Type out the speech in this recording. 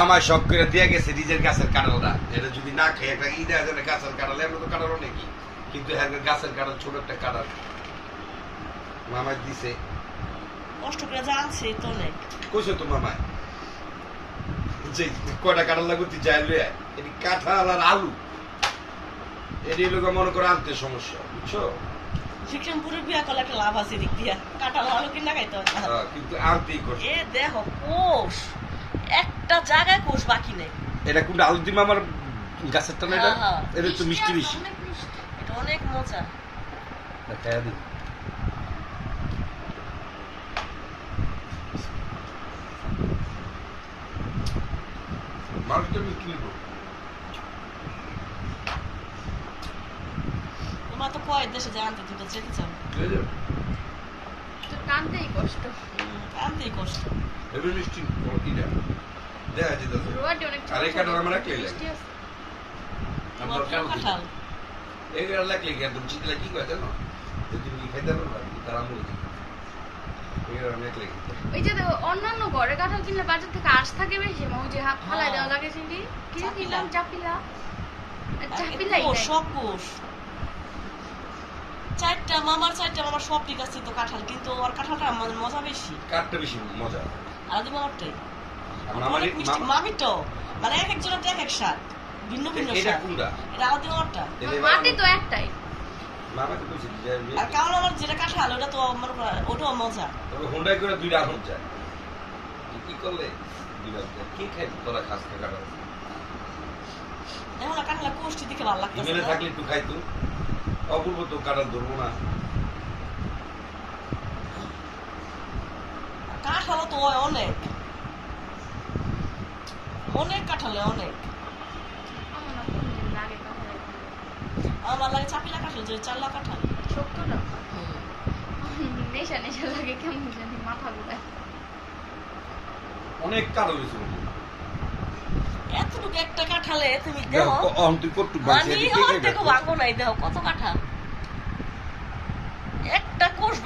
আমার শখ করে দিয়ে গেছে নিজের গাছের কাঁঠালটা, এটা যদি না খেয়ে একটা ঈদ আছে গাছের কাঁঠাল, এমন তো কাঁঠাল অনেকই, কিন্তু গাছের কাঁঠাল ছোট একটা কাঁঠাল মামায় দিছে, কষ্ট করে জানছে তো অনেক কইছো তো মামায় যে কয়টা কাঁঠাল লাগবে তুই যাই লয়ে এটি কাঁঠাল আর আলু, এটি লোক মনে করে আনতে সমস্যা, বুঝছো? শিক্ষণপুরের বিয়া করলে একটা লাভ আছে দিক দিয়া, কাঁঠাল আলু কিনা খাইতে হয় না। কিন্তু আনতেই করছে। এ দেখো কোষ, একটা জায়গায় কোষ বাকি নেই। এটা কোনটা আলু দিম আমার গাছের টানা, এটা এটা তো মিষ্টি বেশি, এটা অনেক মজা। দেখায়া দিই মানুষটা মিষ্টি নেবো। তোমার তো কয় দেশে যে আনতে তুমি তো যেতে চাও, টানতেই কষ্ট। আনতেই কষ্ট। এবার মিষ্টি কিনা দেখা যেতেছে। রোয়াটি অনেক আর এই কাঁঠাল আমার রাখলেই লাগে। মিষ্টি আছে। তোমার প্রিয় কাঁঠাল এই কাঁঠাল লাগলে কি একদম চিতলা কি কয় জানো? যদি তুমি খাইতে পারো না তার আমল কি এই কাঁঠাল অনেক লাগে। ওই যে দেখো অন্যান্য ঘরে কাঁঠাল কিনলে বাজার থেকে আঁশ থাকে বেশি, ওই যে হাত ফালাই দেওয়া লাগে চিংড়ি কি চাপিলা। কিনলাম চাপিলাই কোষ, সব কোষ। চারটা মামার সব ঠিক আছে তো কাঁঠাল, কিন্তু ওর কাঁঠালটা আমার মজা বেশি, কাঠটা বেশি মজা। আলাদা মামারটাই আর অনেক মিষ্টি। মামিটো মানে এক একজনের এক এক স্বাদ, ভিন্ন ভিন্ন এটা স্বাদ। কোনটা? এটা আলাদা মামারটা। মাটি তো একটাই। মামাকে কইছি যে আর কারণ আমার যেটা কাঁঠাল ওটা তো আমার ওটাও মজা। তবে হোন্ডাই করে দুইটা আনন্দ যায়। কি করলে দুইটা কি খাই তোরা খাস না কাঁঠাল? এখন কাঁঠাল কোষ্টি দেখে ভালো লাগতেছে ইমেলে না। থাকলে একটু খাইতো, অপূর্ব তো কাঁঠাল ধরবো না। কাঁঠালও তো অনেক অনেক কাঁঠালে অনেক। আমার না কোনদিন লাগে কাঁঠাল। আমার লাগে চাপিলা কাঁঠাল, যে চাল্লা কাঁঠাল। শক্তটা নেশা নেশা লাগে, কেমন জানি মাথা ঘুরায়। অনেক কাঁঠাল হয়েছে এতটুকু একটা কাঁঠালে তুমি দেখো তুই কটুক মানে অর্ধেক ভাঙো নাই, দেখো কত কাঁঠাল, একটা কোষ